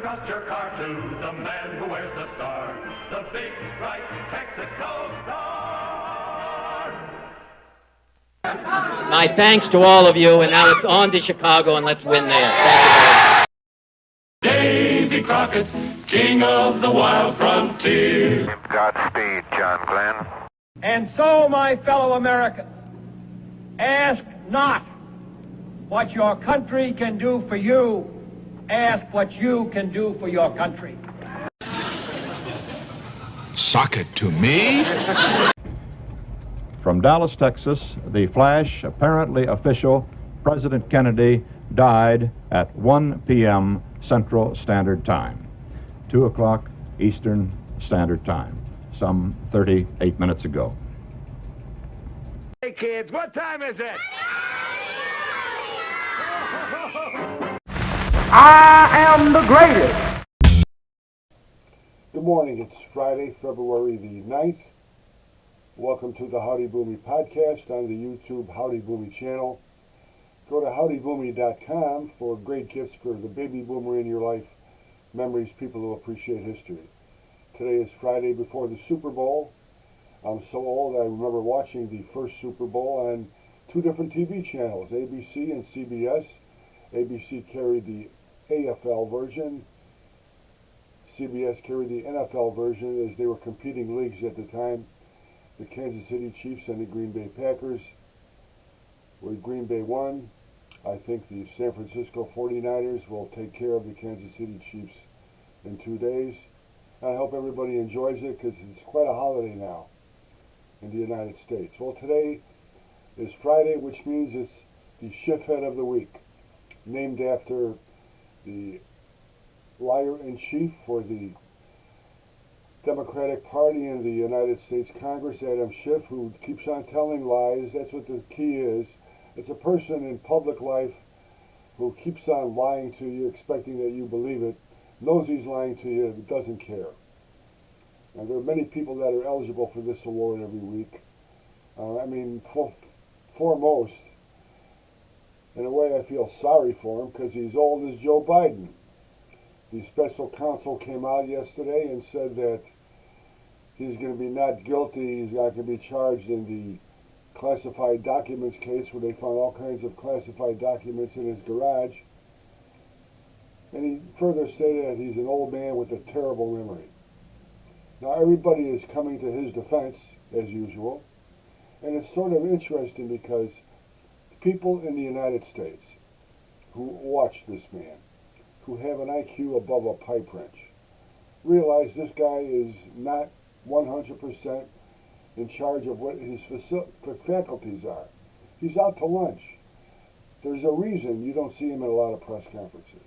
trust your car to the man who wears the star, the big, bright Texaco star. My thanks to all of you, and now it's on to Chicago, and let's win there. Thank you very much. Davy Crockett, king of the wild frontier. Godspeed, John Glenn. And so, my fellow Americans, ask not what your country can do for you. Ask what you can do for your country. Sock it to me? From Dallas, Texas, the flash, apparently official, President Kennedy died at 1 p.m. Central Standard Time, 2 o'clock Eastern Standard Time, some 38 minutes ago. Hey, kids, what time is it? I am the greatest. Good morning. It's Friday, February the 9th. Welcome to the Howdy Boomy podcast on the YouTube Howdy Boomy channel. Go to howdyboomy.com for great gifts for the baby boomer in your life, memories, people who appreciate history. Today is Friday before the Super Bowl. I'm so old I remember watching the first Super Bowl on two different TV channels, ABC and CBS. ABC carried the AFL version. CBS carried the NFL version as they were competing leagues at the time. The Kansas City Chiefs and the Green Bay Packers. Where Green Bay won, I think the San Francisco 49ers will take care of the Kansas City Chiefs in 2 days. I hope everybody enjoys it because it's quite a holiday now in the United States. Well, today is Friday, which means it's the Schiffhead of the week, named after the liar-in-chief for the Democratic Party in the United States Congress, Adam Schiff, who keeps on telling lies. That's what the key is. It's a person in public life who keeps on lying to you, expecting that you believe it, knows he's lying to you, but doesn't care. And there are many people that are eligible for this award every week. Foremost, in a way I feel sorry for him because he's old as Joe Biden. The special counsel came out yesterday and said that he's going to be not guilty, he's not going to be charged in the classified documents case where they found all kinds of classified documents in his garage. And he further stated that he's an old man with a terrible memory. Now everybody is coming to his defense, as usual, and it's sort of interesting because people in the United States who watch this man, who have an IQ above a pipe wrench, realize this guy is not 100% in charge of what his faculties are. He's out to lunch. There's a reason you don't see him at a lot of press conferences.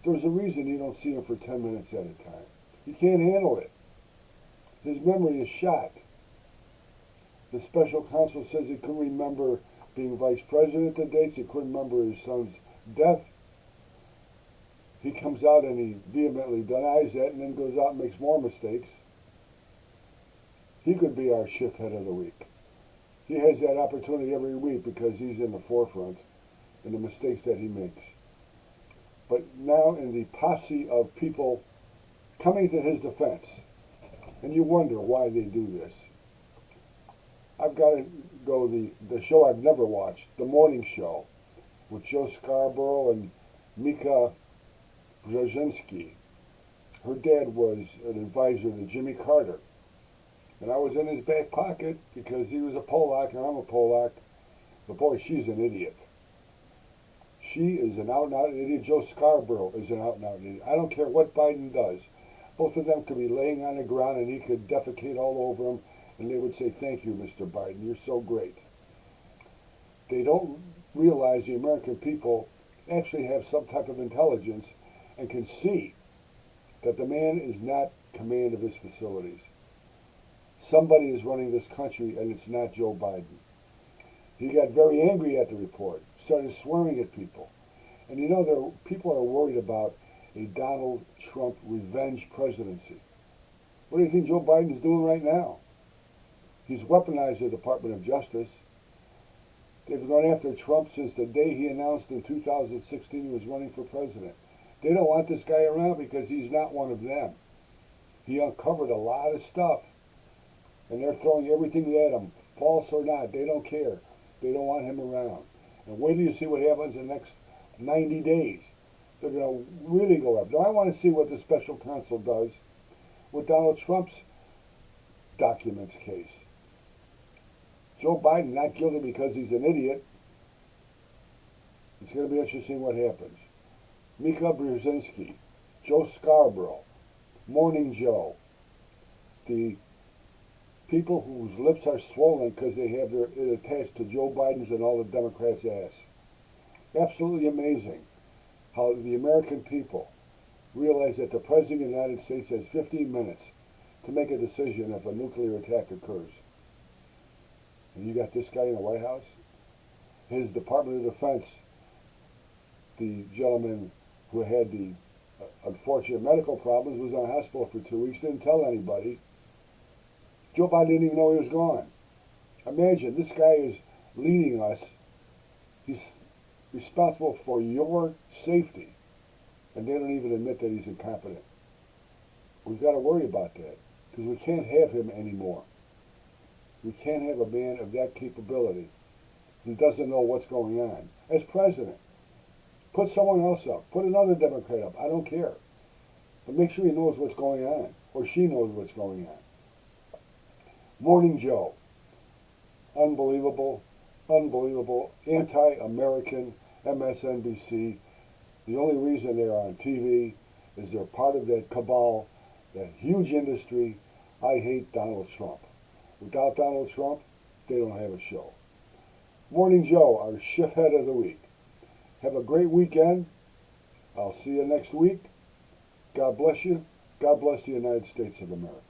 There's a reason you don't see him for 10 minutes at a time. He can't handle it. His memory is shot. The special counsel says he couldn't remember being vice president at dates. He couldn't remember his son's death. He comes out and he vehemently denies that and then goes out and makes more mistakes. He could be our Schiffhead of the week. He has that opportunity every week because he's in the forefront in the mistakes that he makes. But now in the posse of people coming to his defense, and you wonder why they do this. I've got to go the show I've never watched, The Morning Show, with Joe Scarborough and Mika Brzezinski. Her dad was an advisor to Jimmy Carter. And I was in his back pocket because he was a Polak and I'm a Polak. But boy, she's an idiot. She is an out-and-out idiot. Joe Scarborough is an out-and-out idiot. I don't care what Biden does. Both of them could be laying on the ground and he could defecate all over him and they would say, "Thank you, Mr. Biden, you're so great." They don't realize the American people actually have some type of intelligence and can see that the man is not command of his facilities. Somebody is running this country and it's not Joe Biden. He got very angry at the report, started swearing at people. And you know, people are worried about a Donald Trump revenge presidency. What do you think Joe Biden is doing right now? He's weaponized the Department of Justice. They've gone after Trump since the day he announced in 2016 he was running for president. They don't want this guy around because he's not one of them. He uncovered a lot of stuff, and they're throwing everything at him, false or not. They don't care. They don't want him around. And wait till you see what happens in the next 90 days. They're going to really go up. Now, I want to see what the special counsel does with Donald Trump's documents case. Joe Biden not guilty because he's an idiot. It's going to be interesting what happens. Mika Brzezinski, Joe Scarborough, Morning Joe, the people whose lips are swollen because they have it attached to Joe Biden's and all the Democrats' ass. Absolutely amazing how the American people realize that the President of the United States has 15 minutes to make a decision if a nuclear attack occurs. And you got this guy in the White House? His Department of Defense, the gentleman who had the unfortunate medical problems, was in the hospital for 2 weeks, didn't tell anybody. Joe Biden didn't even know he was gone. Imagine, this guy is leading us. He's responsible for your safety, and they don't even admit that he's incompetent. We've got to worry about that, because we can't have him anymore. We can't have a man of that capability who doesn't know what's going on as president. Put someone else up. Put another Democrat up. I don't care. But make sure he knows what's going on, or she knows what's going on. Morning Joe. Unbelievable, unbelievable, anti-American MSNBC. The only reason they're on TV is they're part of that cabal, that huge industry. I hate Donald Trump. Without Donald Trump, they don't have a show. Morning Joe, our Schiffhead of the week. Have a great weekend. I'll see you next week. God bless you. God bless the United States of America.